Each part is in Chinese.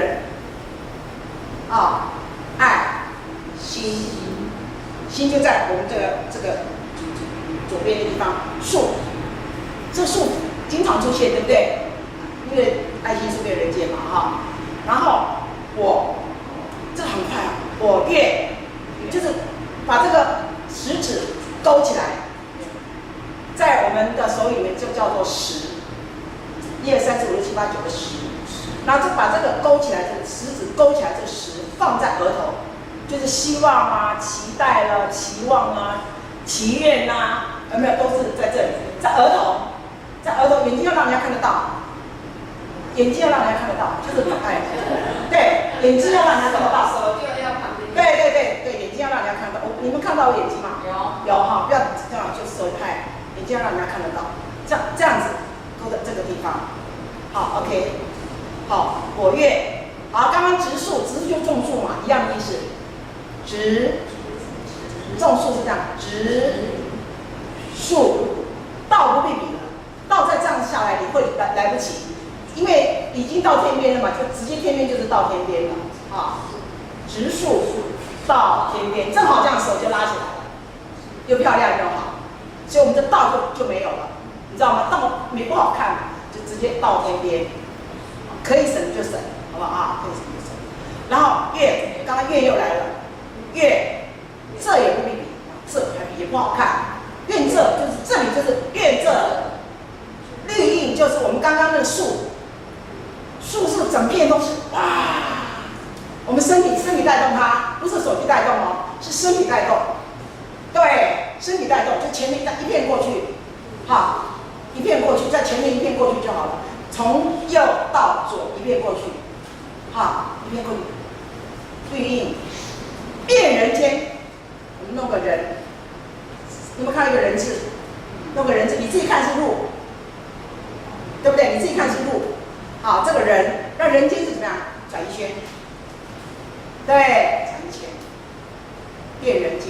人，爱心，心就在我们这个左边的地方，树，这树经常出现，对不对？因为爱心树变人间嘛，然后我，这很快啊，我愿就是把这个食指勾起来，在我们的手里面就叫做十，1、2、3、4、5、6、7、8、9的十，然后就把这个勾起来，这个食指勾起来，这个十放在额头，就是希望啊、期待了、期望啊、祈愿啊，有没有？都是在这里，在额头，眼睛要让人家看得到。眼睛要让人家看得到，就是对，眼睛要让人家看得到，手就要旁边。对，眼睛要让人家看得到。你们看到我眼睛吗？有哈，不要这样，就手拍，眼睛要让人家看得到，这样子勾在这个地方。好 ，OK， 好，我愿，好，刚刚植树，植树就种树嘛，一样的意思，种树是这样，植树，道不必比了，道再这样下来，你会来不及。因为已经到天边了嘛，就直接天边就是到天边了植树到天边，正好这样手就拉起来了，又漂亮又好，所以我们的道就没有了，你知道吗？道美不好看，就直接到天边，可以省就省，好不好可以省就省。然后愿，刚刚愿又来了，愿这也不必比，这还比也不好看，愿这就是这里就是愿这，绿荫就是我们刚刚那个树。树是整片都是哇，我们身体带动它，不是手机带动哦，是身体带动。对，身体带动，就前面一片过去，一片过去，在前面一片过去就好了。从右到左一片过去，一片过去。绿荫，变人间，我们弄个人，有没有看到一个人字？弄个人字，你自己看是路，对不对？你自己看是路。这个人，那人间是怎么样？转一圈，对，转一圈，变人间。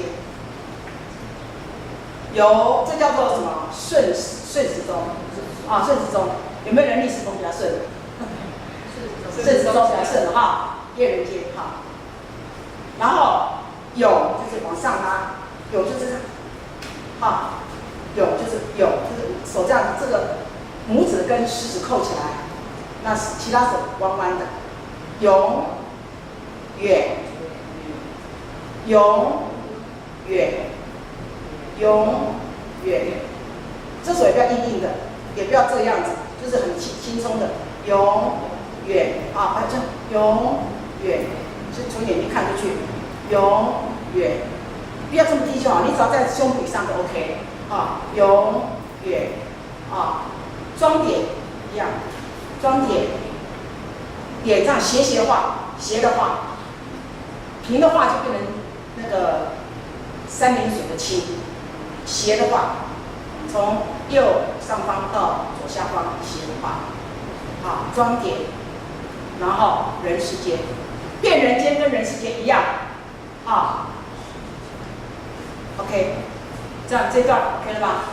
有，这叫做什么？顺时钟，顺时钟。有没有人逆时钟比较顺？顺时钟比较顺变人间然后有就是往上拉，有就是有就是手这样，这个拇指跟食指扣起来。那其他手弯弯的，永远，这手也不要硬硬的，也不要这样子，就是很轻松的，永远这样永远，是从眼睛看出去，永远，不要这么低就好，你只要在胸部以上就 OK 永远装点一样。装点，点这样斜画，斜的画，平的画就变成那个三点水的清，斜的画，从右上方到左下方斜的画，装点，然后人世间，变人间跟人世间一样，OK， 这样这段 OK 了吧？